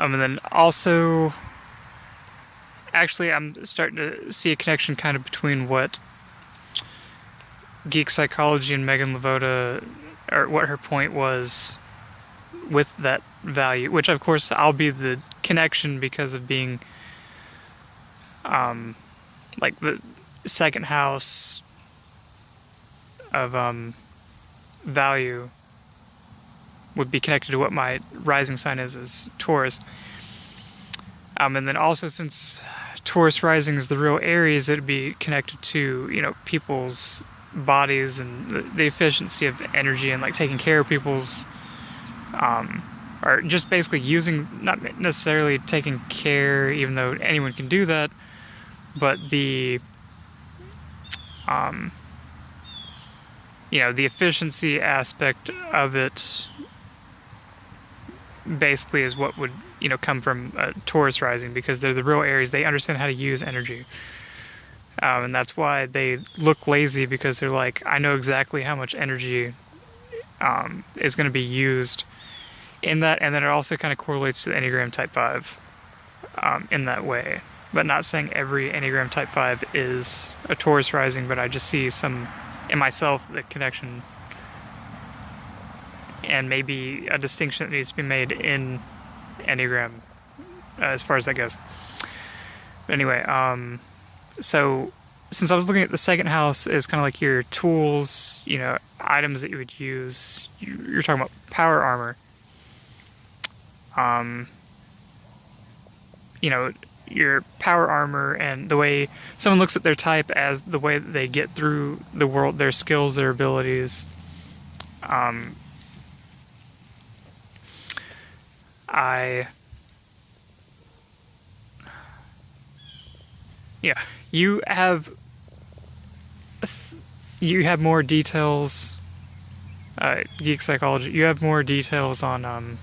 And then also, actually, I'm starting to see a connection kind of between what Geek Psychology and Megan Lavoda, or what her point was with that value, which of course I'll be the connection because of being like the second house of value would be connected to what my rising sign is Taurus. And then also, since Taurus rising is the real Aries, it'd be connected to, you know, people's bodies and the efficiency of energy and like taking care of people's or just basically using, not necessarily taking care, even though anyone can do that, but the you know, the efficiency aspect of it basically is what would, you know, come from Taurus rising, because they're the real Aries. They understand how to use energy. And that's why they look lazy, because they're like, I know exactly how much energy is going to be used in that. And then it also kind of correlates to the Enneagram Type 5 in that way. But not saying every Enneagram Type 5 is a Taurus rising, but I just see some in myself the connection, and maybe a distinction that needs to be made in Enneagram as far as that goes. But anyway, so since I was looking at the second house as kind of like your tools, you know, items that you would use, you're talking about power armor. You know, your power armor and the way someone looks at their type as the way that they get through the world, their skills, their abilities. You have more details. Geek Psychology. You have more details on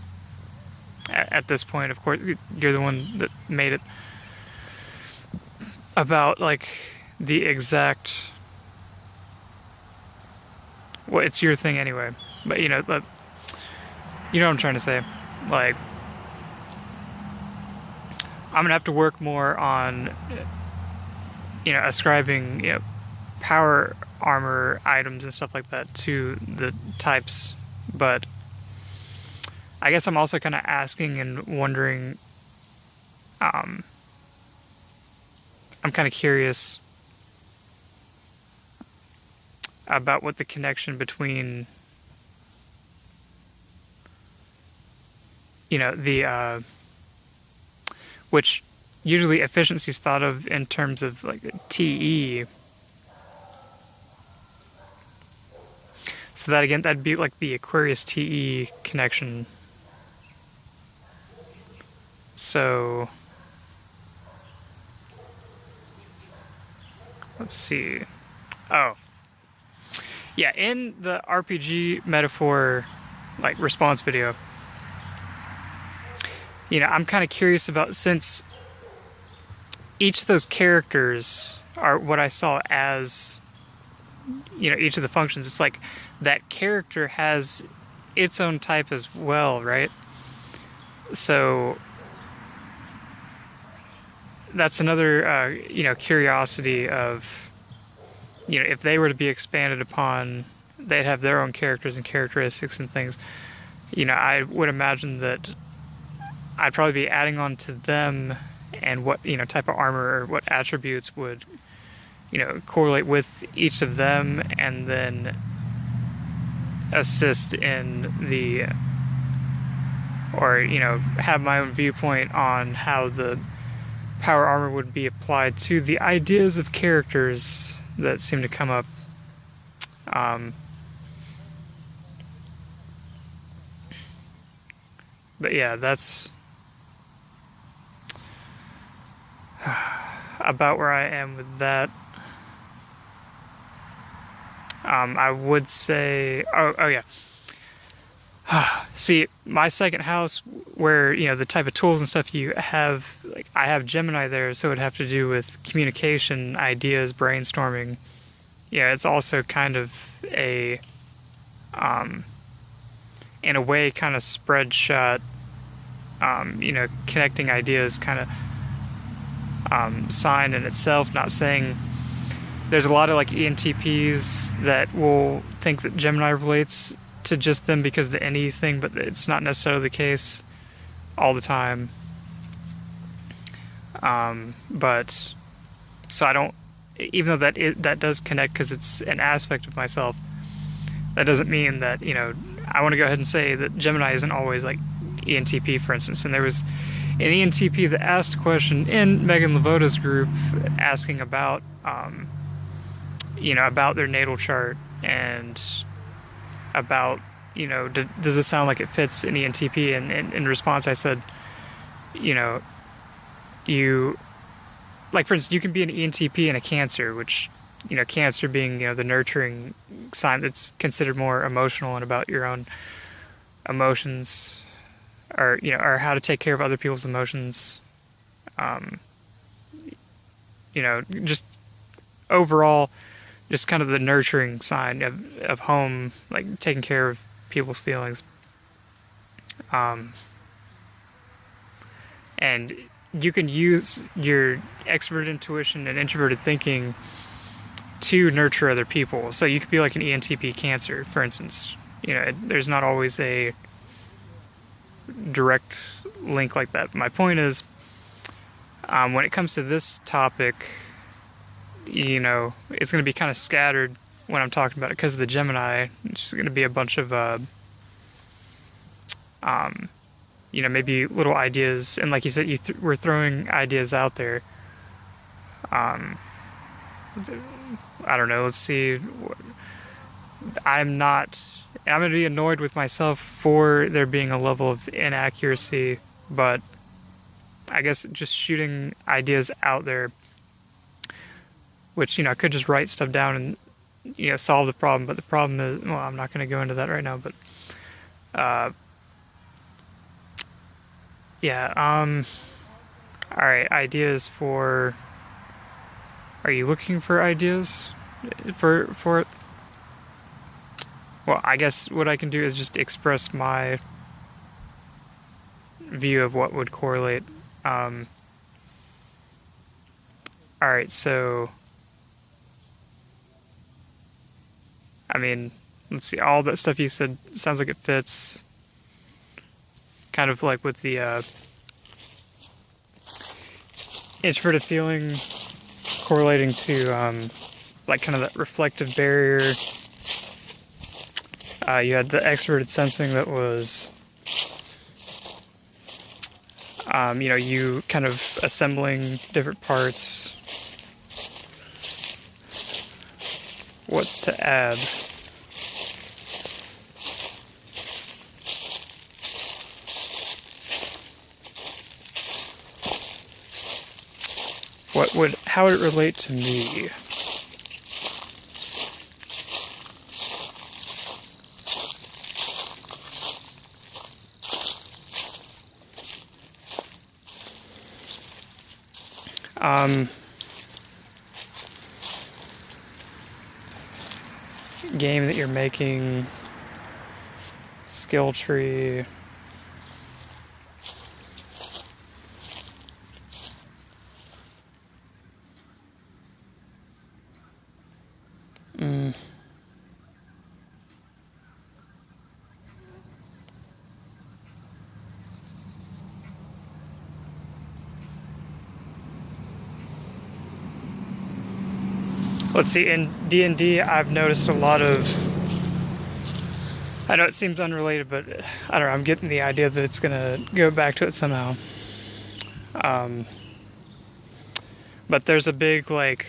at this point. Of course, you're the one that made it, about like the exact. Well, it's your thing anyway. But you know what I'm trying to say. Like, I'm gonna have to work more on, you know, ascribing, you know, power armor items and stuff like that to the types. But I guess I'm also kind of asking and wondering. I'm kind of curious about what the connection between, you know, the which usually efficiency is thought of in terms of like TE. So that again, that'd be like the Aquarius TE connection. So let's see. Oh, yeah, in the RPG metaphor, like, response video, you know, I'm kind of curious about, since each of those characters are what I saw as, you know, each of the functions, it's like that character has its own type as well, right? So that's another, you know, curiosity of, you know, if they were to be expanded upon, they'd have their own characters and characteristics and things. You know, I would imagine that I'd probably be adding on to them and what, you know, type of armor or what attributes would, you know, correlate with each of them, and then assist in the, or, you know, have my own viewpoint on how the power armor would be applied to the ideas of characters that seem to come up. But yeah, that's about where I am with that. I would say, oh yeah. See, my second house, where, you know, the type of tools and stuff you have, like, I have Gemini there, so it would have to do with communication, ideas, brainstorming. Yeah, it's also kind of a, in a way, kind of spread shot connecting ideas kind of sign in itself, not saying there's a lot of like ENTPs that will think that Gemini relates to just them because of the NE thing, but it's not necessarily the case all the time. But so I don't, even though that does connect because it's an aspect of myself, that doesn't mean that, I want to go ahead and say that Gemini isn't always like ENTP, for instance. And there was an ENTP that asked a question in Megan Lavota's group asking about, about their natal chart and about, does this sound like it fits an ENTP? And in response, I said, like, for instance, you can be an ENTP and a Cancer, which, Cancer being, the nurturing sign that's considered more emotional and about your own emotions, or, or how to take care of other people's emotions. Just overall, just kind of the nurturing sign of home, like taking care of people's feelings. And you can use your extroverted intuition and introverted thinking to nurture other people. So you could be like an ENTP Cancer, for instance. There's not always a direct link like that. My point is, when it comes to this topic, it's going to be kind of scattered when I'm talking about it because of the Gemini. It's just going to be a bunch of, maybe little ideas. And like you said, we're throwing ideas out there. I don't know, let's see. I'm going to be annoyed with myself for there being a level of inaccuracy, but I guess just shooting ideas out there, which, I could just write stuff down and, solve the problem. But the problem is, well, I'm not going to go into that right now, but, alright, ideas for, are you looking for ideas for it? Well, I guess what I can do is just express my view of what would correlate. Alright, so, let's see, all that stuff you said sounds like it fits. Kind of like with the introverted feeling correlating to like kind of that reflective barrier. You had the extroverted sensing that was you kind of assembling different parts. What's to add? How would it relate to me? Game that you're making, skill tree. Let's see, in D&D, I've noticed a lot of, I know it seems unrelated, but I don't know, I'm getting the idea that it's going to go back to it somehow. But there's a big, like,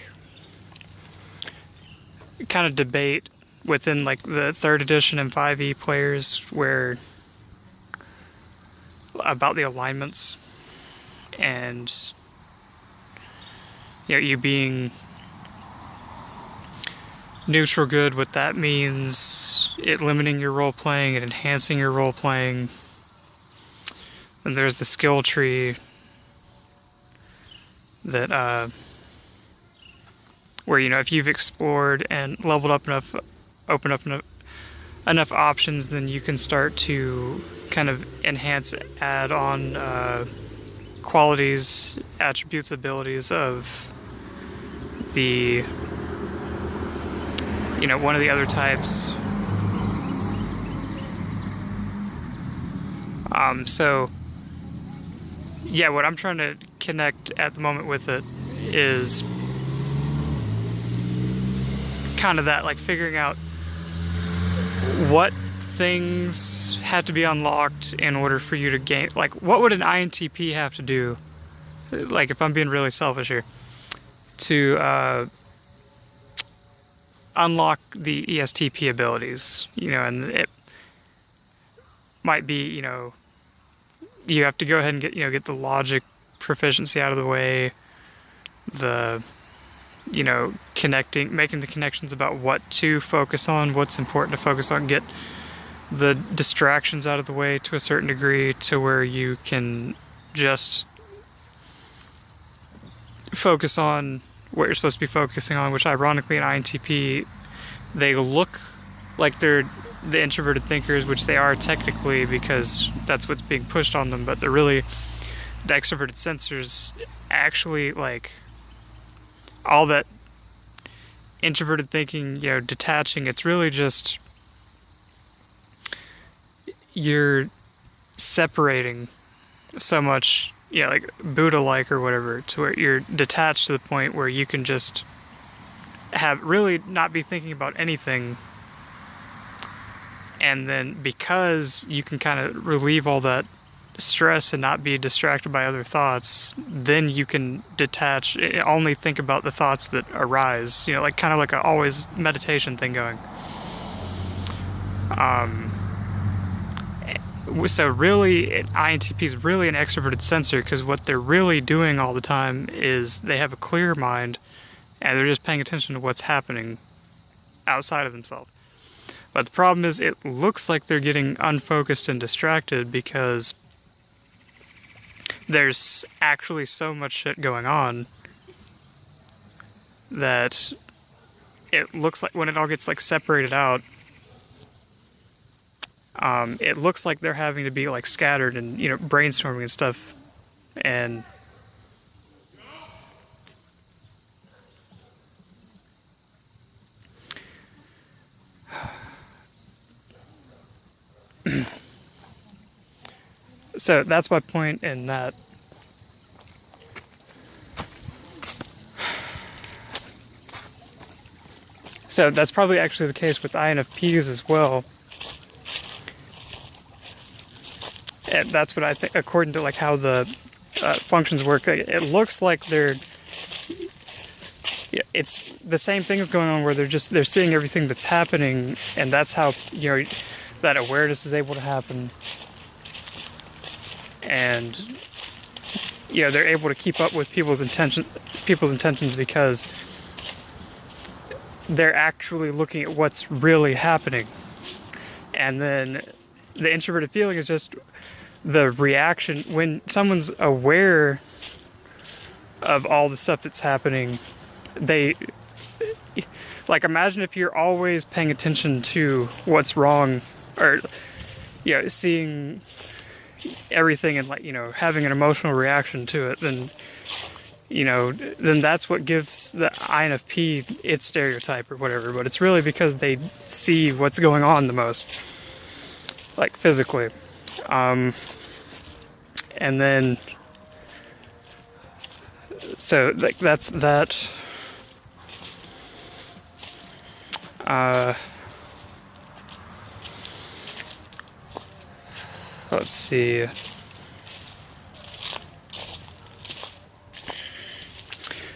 kind of debate within, like, the 3rd edition and 5e players where, about the alignments, and, you being neutral good, what that means, it limiting your role playing and enhancing your role playing. And there's the skill tree that where if you've explored and leveled up enough, opened up enough options, then you can start to kind of enhance, add on qualities, attributes, abilities of the, one of the other types. So, yeah, what I'm trying to connect at the moment with it is kind of that, like figuring out what things have to be unlocked in order for you to gain, like what would an INTP have to do, like if I'm being really selfish here, to unlock the ESTP abilities, and it might be, you have to go ahead and get the logic proficiency out of the way, the making the connections about what to focus on, what's important to focus on, get the distractions out of the way to a certain degree to where you can just focus on what you're supposed to be focusing on, which ironically in INTP, they look like they're the introverted thinkers, which they are technically because that's what's being pushed on them, but they're really the extroverted sensors. Actually, like all that introverted thinking, detaching, it's really just you're separating so much, like Buddha-like or whatever, to where you're detached to the point where you can just have really not be thinking about anything. And then because you can kind of relieve all that stress and not be distracted by other thoughts, then you can detach, only think about the thoughts that arise, like kind of like a always meditation thing going. So really, INTP is really an extroverted sensor, because what they're really doing all the time is they have a clear mind and they're just paying attention to what's happening outside of themselves. But the problem is it looks like they're getting unfocused and distracted because there's actually so much shit going on that it looks like when it all gets like separated out, it looks like they're having to be like scattered and brainstorming and stuff, and so that's my point in that. So that's probably actually the case with INFPs as well. And that's what I think, according to like how the functions work. It looks like it's the same thing is going on where they're seeing everything that's happening, and that's how that awareness is able to happen. And they're able to keep up with people's intentions because they're actually looking at what's really happening. And then the introverted feeling is just the reaction when someone's aware of all the stuff that's happening. They like, imagine if you're always paying attention to what's wrong, or seeing everything and like having an emotional reaction to it, then then that's what gives the INFP its stereotype or whatever. But it's really because they see what's going on the most, like physically. And then so like that's that. Let's see.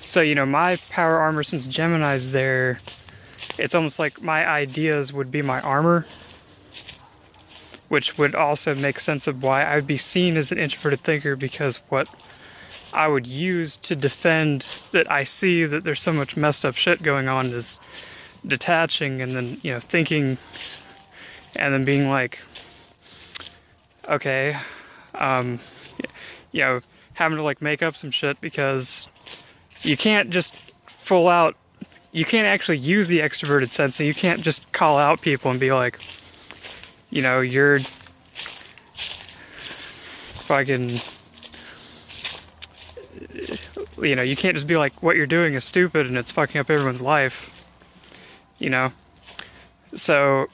So, my power armor, since Gemini's there, it's almost like my ideas would be my armor, which would also make sense of why I would be seen as an introverted thinker, because what I would use to defend that I see that there's so much messed up shit going on is detaching, and then, thinking, and then being like, okay, having to like make up some shit, because you can't just you can't actually use the extroverted sense, and you can't just call out people and be like, you're fucking, you can't just be like, what you're doing is stupid and it's fucking up everyone's life, So,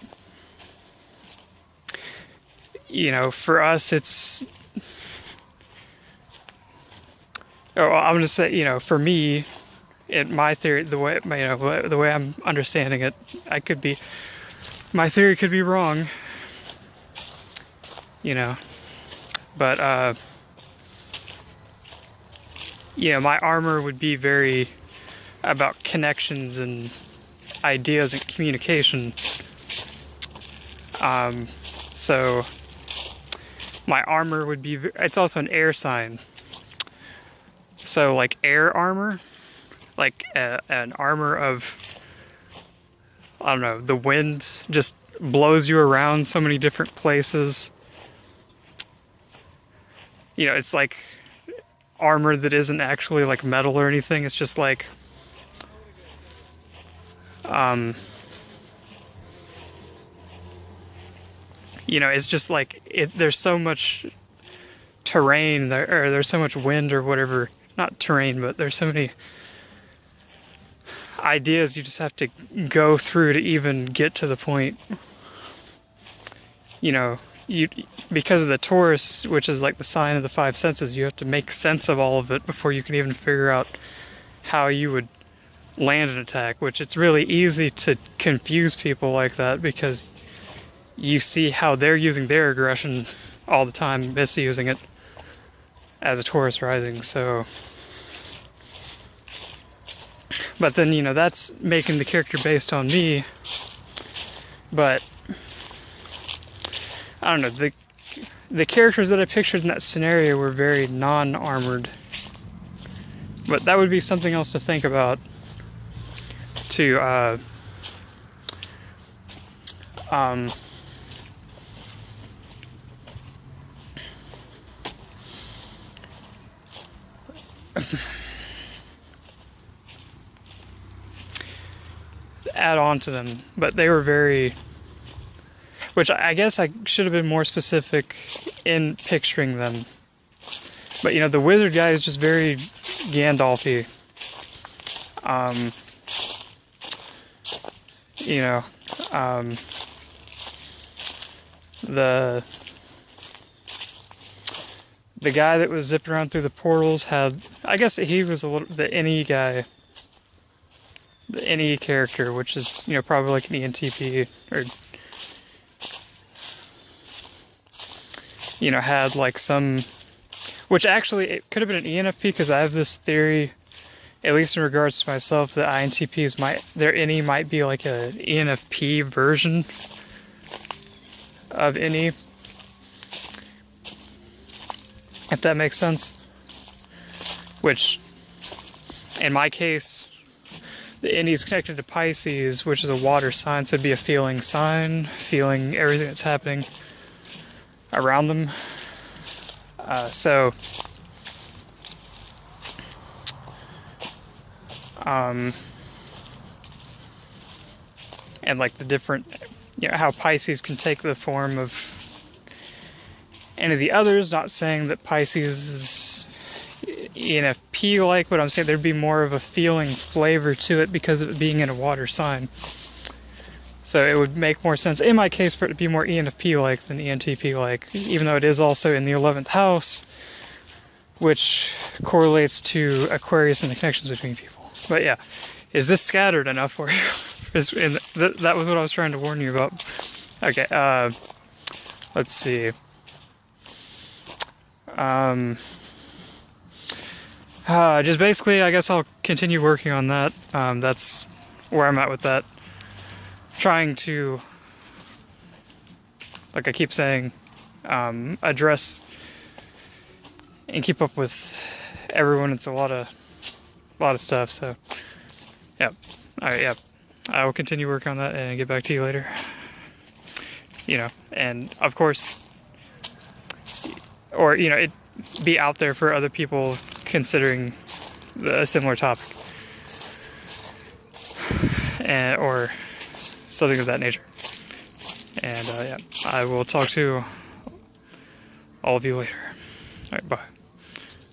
for us, it's, I'm gonna say, for me, my theory, the way I'm understanding it, my theory could be wrong, but my armor would be very about connections and ideas and communication. So my armor would be, it's also an air sign. So like air armor, like an armor of, I don't know, the wind just blows you around so many different places. It's like armor that isn't actually like metal or anything. It's just like, it's just like, there's so much terrain there, or there's so much wind or whatever. Not terrain, but there's so many ideas you just have to go through to even get to the point. Because of the Taurus, which is like the sign of the five senses, you have to make sense of all of it before you can even figure out how you would land an attack, which it's really easy to confuse people like that because you see how they're using their aggression all the time, misusing it as a Taurus rising, so. But then, that's making the character based on me, but I don't know, the characters that I pictured in that scenario were very non-armored, but that would be something else to think about, to add on to them, but they were very, which I guess I should have been more specific in picturing them. But the wizard guy is just very Gandalf-y. The guy that was zipping around through the portals had, I guess he was the NE guy. The NE character, which is, probably like an ENTP, or, had like some, which actually, it could have been an ENFP, because I have this theory, at least in regards to myself, that INTPs their NE might be like an ENFP version of NE, if that makes sense, which, in my case, the NE is connected to Pisces, which is a water sign, so it'd be a feeling sign, feeling everything that's happening around them. And like the different, how Pisces can take the form of any of the others, not saying that Pisces is ENFP-like, but I'm saying there'd be more of a feeling flavor to it because of it being in a water sign. So it would make more sense, in my case, for it to be more ENFP-like than ENTP-like, even though it is also in the 11th house, which correlates to Aquarius and the connections between people. But yeah, is this scattered enough for you? That was what I was trying to warn you about. Okay, let's see. Just basically, I guess I'll continue working on that. That's where I'm at with that. Trying to, like I keep saying, address and keep up with everyone. It's a lot of stuff. So, yeah. All right. Yeah. I will continue working on that and get back to you later. And of course, or it be out there for other people considering a similar topic, or something of that nature. And yeah, I will talk to all of you later. All right, bye.